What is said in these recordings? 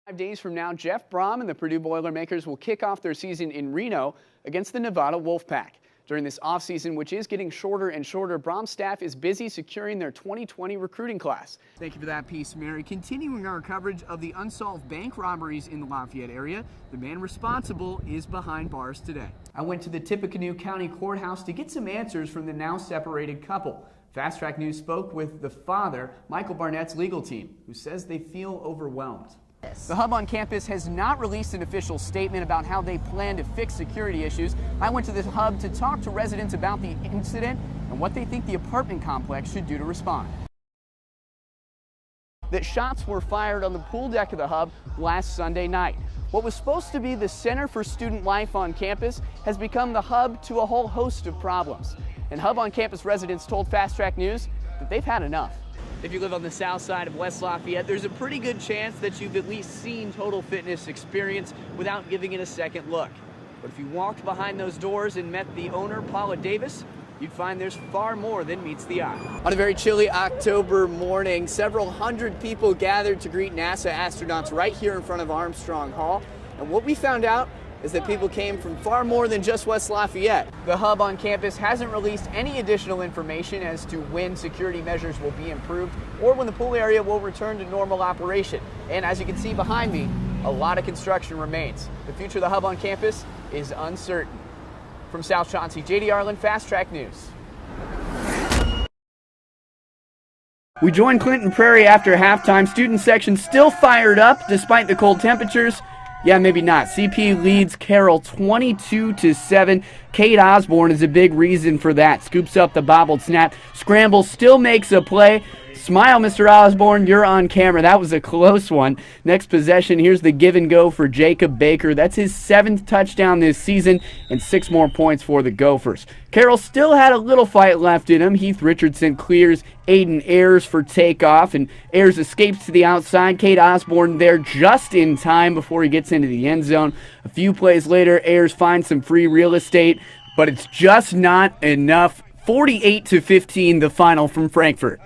5 days from now, Jeff Brom and the Purdue Boilermakers will kick off their season in Reno against the Nevada Wolfpack. During this offseason, which is getting shorter and shorter, Brom's staff is busy securing their 2020 recruiting class. Thank you for that piece, Mary. Continuing our coverage of the unsolved bank robberies in the Lafayette area, the man responsible is behind bars today. I went to the Tippecanoe County Courthouse to get some answers from the now separated couple. Fast Track News spoke with the father, Michael Barnett's legal team, who says they feel overwhelmed. The Hub on campus has not released an official statement about how they plan to fix security issues. I went to the Hub to talk to residents about the incident and what they think the apartment complex should do to respond. That shots were fired on the pool deck of the Hub last Sunday night. What was supposed to be the center for student life on campus has become the hub to a whole host of problems. And Hub on campus residents told Fast Track News that they've had enough. If you live on the south side of West Lafayette, there's a pretty good chance that you've at least seen Total Fitness Experience without giving it a second look. But if you walked behind those doors and met the owner, Paula Davis, you'd find there's far more than meets the eye. On a very chilly October morning, several hundred people gathered to greet NASA astronauts right here in front of Armstrong Hall. And what we found out is that people came from far more than just West Lafayette. The Hub on campus hasn't released any additional information as to when security measures will be improved or when the pool area will return to normal operation. And as you can see behind me, a lot of construction remains. The future of the Hub on campus is uncertain. From South Chauncey, J.D. Arland, Fast Track News. We joined Clinton Prairie after halftime. Student section still fired up despite the cold temperatures. Yeah, maybe not. CP leads Carroll 22-7. Kate Osborne is a big reason for that. Scoops up the bobbled snap. Scramble still makes a play. Smile, Mr. Osborne, you're on camera. That was a close one. Next possession, here's the give and go for Jacob Baker. That's his 7th touchdown this season and 6 more points for the Gophers. Carroll still had a little fight left in him. Heath Richardson clears Aiden Ayers for takeoff, and Ayers escapes to the outside. Kate Osborne there just in time before he gets into the end zone. A few plays later, Ayers finds some free real estate, but it's just not enough. 48-15, the final from Frankfort.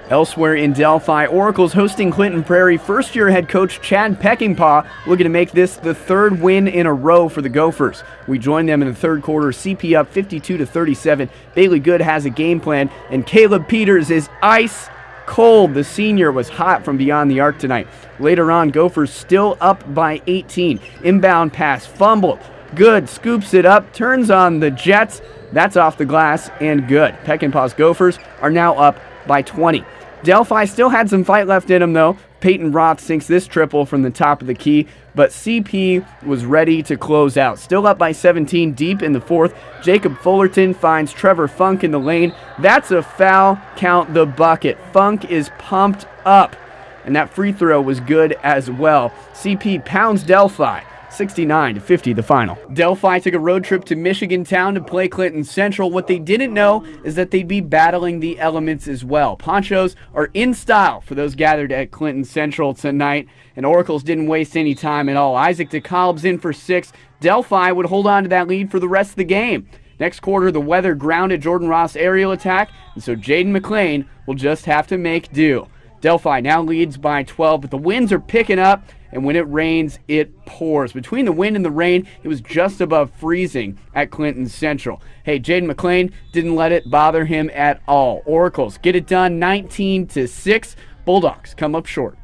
Elsewhere in Delphi, Oracle's hosting Clinton Prairie. First-year head coach Chad Peckinpah looking to make this the 3rd win in a row for the Gophers. We joined them in the 3rd quarter, CP up 52-37. Bailey Good has a game plan, and Caleb Peters is ice cold. The senior was hot from beyond the arc tonight. Later on, Gophers still up by 18. Inbound pass fumbled. Good scoops it up, turns on the Jets. That's off the glass and good. Peckinpah's Gophers are now up by 20. Delphi still had some fight left in him, though. Peyton Roth sinks this triple from the top of the key, but CP was ready to close out. Still up by 17 deep in the 4th. Jacob Fullerton finds Trevor Funk in the lane. That's a foul. Count the bucket. Funk is pumped up, and that free throw was good as well. CP pounds Delphi. 69-50 the final. Delphi took a road trip to Michigan Town to play Clinton Central. What they didn't know is that they'd be battling the elements as well. Ponchos are in style for those gathered at Clinton Central tonight, and Oracles didn't waste any time at all. Isaac DeKalb's in for 6. Delphi would hold on to that lead for the rest of the game. Next quarter, the weather grounded Jordan Ross' aerial attack, and so Jaden McLean will just have to make do. Delphi now leads by 12, but the winds are picking up, and when it rains, it pours. Between the wind and the rain, it was just above freezing at Clinton Central. Hey, Jaden McLean didn't let it bother him at all. Oracles get it done 19-6. Bulldogs come up short.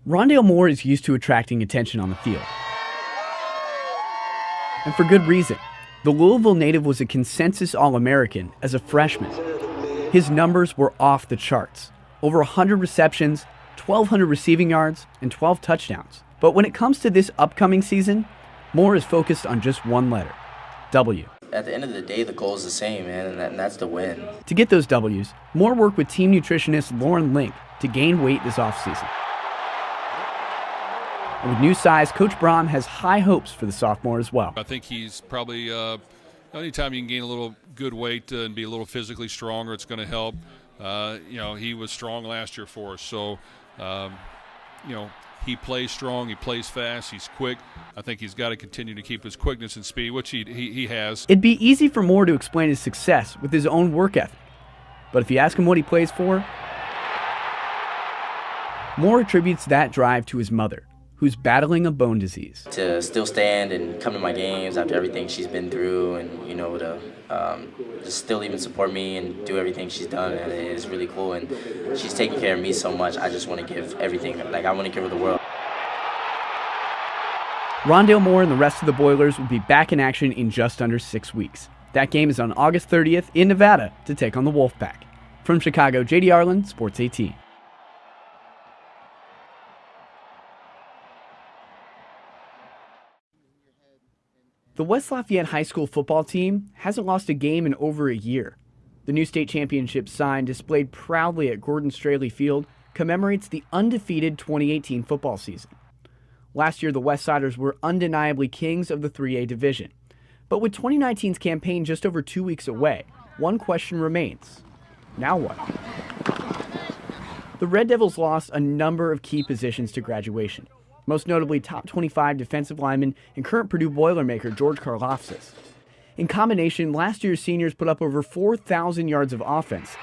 Rondale Moore is used to attracting attention on the field. And for good reason. The Louisville native was a consensus All-American as a freshman. His numbers were off the charts. Over 100 receptions, 1,200 receiving yards, and 12 touchdowns. But when it comes to this upcoming season, Moore is focused on just one letter, W. At the end of the day, the goal is the same, man, and that's the win. To get those W's, Moore worked with team nutritionist Lauren Link to gain weight this offseason. And with new size, Coach Brom has high hopes for the sophomore as well. I think he's probably, anytime you can gain a little good weight and be a little physically stronger, it's going to help. He was strong last year for us, so, he plays strong, he plays fast, he's quick. I think he's got to continue to keep his quickness and speed, which he has. It'd be easy for Moore to explain his success with his own work ethic. But if you ask him what he plays for, Moore attributes that drive to his mother, who's battling a bone disease. To still stand and come to my games after everything she's been through, and to just still even support me and do everything she's done, and it is really cool. And she's taking care of me so much. I just want to give everything. Like, I want to give her the world. Rondale Moore and the rest of the Boilers will be back in action in just under 6 weeks. That game is on August 30th in Nevada to take on the Wolfpack. From Chicago, JD Arland, Sports 18. The West Lafayette High School football team hasn't lost a game in over a year. The new state championship sign displayed proudly at Gordon Straley Field commemorates the undefeated 2018 football season. Last year, the Westsiders were undeniably kings of the 3A division. But with 2019's campaign just over 2 weeks away, one question remains. Now what? The Red Devils lost a number of key positions to graduation, most notably top 25 defensive lineman and current Purdue Boilermaker George Karloftis. In combination, last year's seniors put up over 4,000 yards of offense.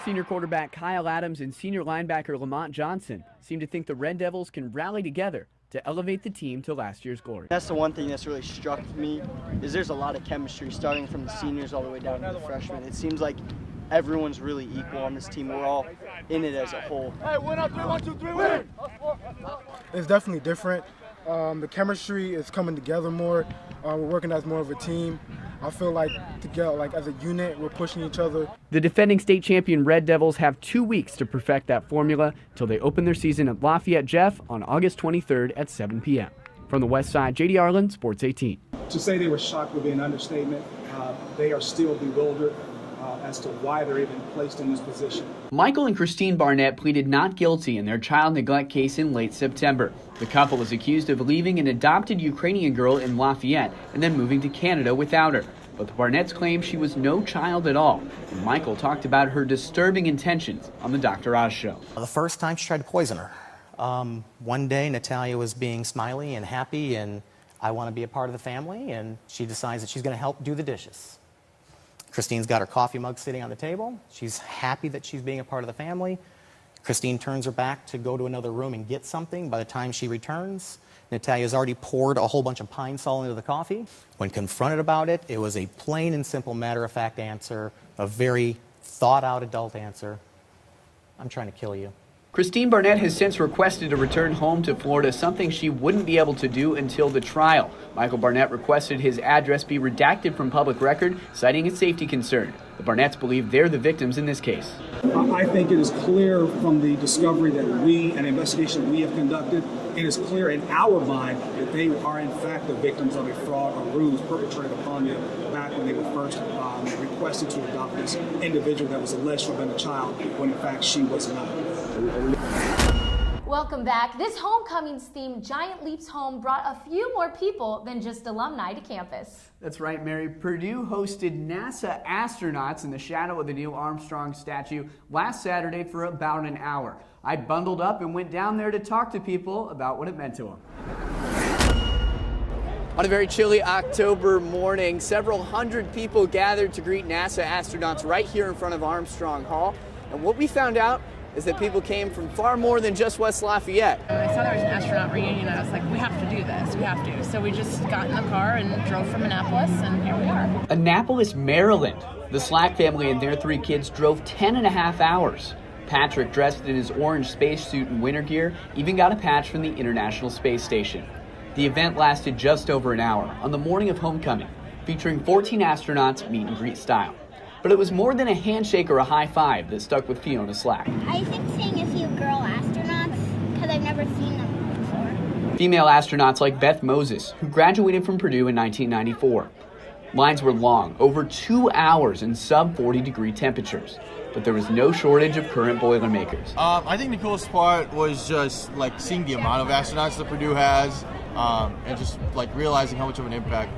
Senior quarterback Kyle Adams and senior linebacker Lamont Johnson seem to think the Red Devils can rally together to elevate the team to last year's glory. That's the one thing that's really struck me, is there's a lot of chemistry starting from the seniors all the way down to the freshmen. It seems like everyone's really equal on this team. We're all in it as a whole. Hey, 1 out 3, 1 2 3, win! It's definitely different. The chemistry is coming together more. We're working as more of a team. I feel like together, like as a unit, we're pushing each other. The defending state champion Red Devils have 2 weeks to perfect that formula until they open their season at Lafayette Jeff on August 23rd at 7 p.m. From the West Side, JD Arland, Sports 18. To say they were shocked would be an understatement. They are still bewildered as to why they're even placed in this position. Michael and Christine Barnett pleaded not guilty in their child neglect case in late September. The couple is accused of leaving an adopted Ukrainian girl in Lafayette and then moving to Canada without her. But the Barnetts claim she was no child at all. And Michael talked about her disturbing intentions on the Dr. Oz show. The first time she tried to poison her. One day Natalia was being smiley and happy and I want to be a part of the family, and she decides that she's going to help do the dishes. Christine's got her coffee mug sitting on the table. She's happy that she's being a part of the family. Christine turns her back to go to another room and get something. By the time she returns, Natalia's already poured a whole bunch of Pine Sol into the coffee. When confronted about it, it was a plain and simple matter-of-fact answer, a very thought-out adult answer. I'm trying to kill you. Christine Barnett has since requested to return home to Florida, something she wouldn't be able to do until the trial. Michael Barnett requested his address be redacted from public record, citing a safety concern. The Barnetts believe they're the victims in this case. I think it is clear from the discovery that we and investigation we have conducted, it is clear in our mind that they are in fact the victims of a fraud or ruse perpetrated upon them back when they were first requested to adopt this individual that was alleged to have been a child when in fact she was not. Welcome back. This homecomings theme, Giant Leaps Home, brought a few more people than just alumni to campus. That's right, Mary. Purdue hosted NASA astronauts in the shadow of the Neil Armstrong statue last Saturday for about an hour. I bundled up and went down there to talk to people about what it meant to them. On a very chilly October morning, several hundred people gathered to greet NASA astronauts right here in front of Armstrong Hall. And what we found out is that people came from far more than just West Lafayette. When I saw there was an astronaut reunion, I was like, we have to do this, we have to. So we just got in the car and drove from Annapolis, and here we are. Annapolis, Maryland. The Slack family and their 3 kids drove 10.5 hours. Patrick, dressed in his orange spacesuit and winter gear, even got a patch from the International Space Station. The event lasted just over an hour on the morning of homecoming, featuring 14 astronauts meet and greet style. But it was more than a handshake or a high five that stuck with Fiona Slack. I think seeing a few girl astronauts because I've never seen them before. Female astronauts like Beth Moses, who graduated from Purdue in 1994. Lines were long, over 2 hours in sub-40-degree temperatures. But there was no shortage of current Boilermakers. I think the coolest part was just like seeing the amount of astronauts that Purdue has, and just like realizing how much of an impact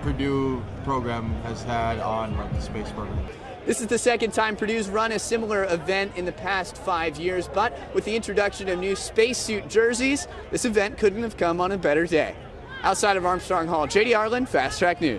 Purdue program has had on like the space program. This is the second time Purdue's run a similar event in the past 5 years, but with the introduction of new spacesuit jerseys, this event couldn't have come on a better day. Outside of Armstrong Hall, JD Arland, Fast Track News.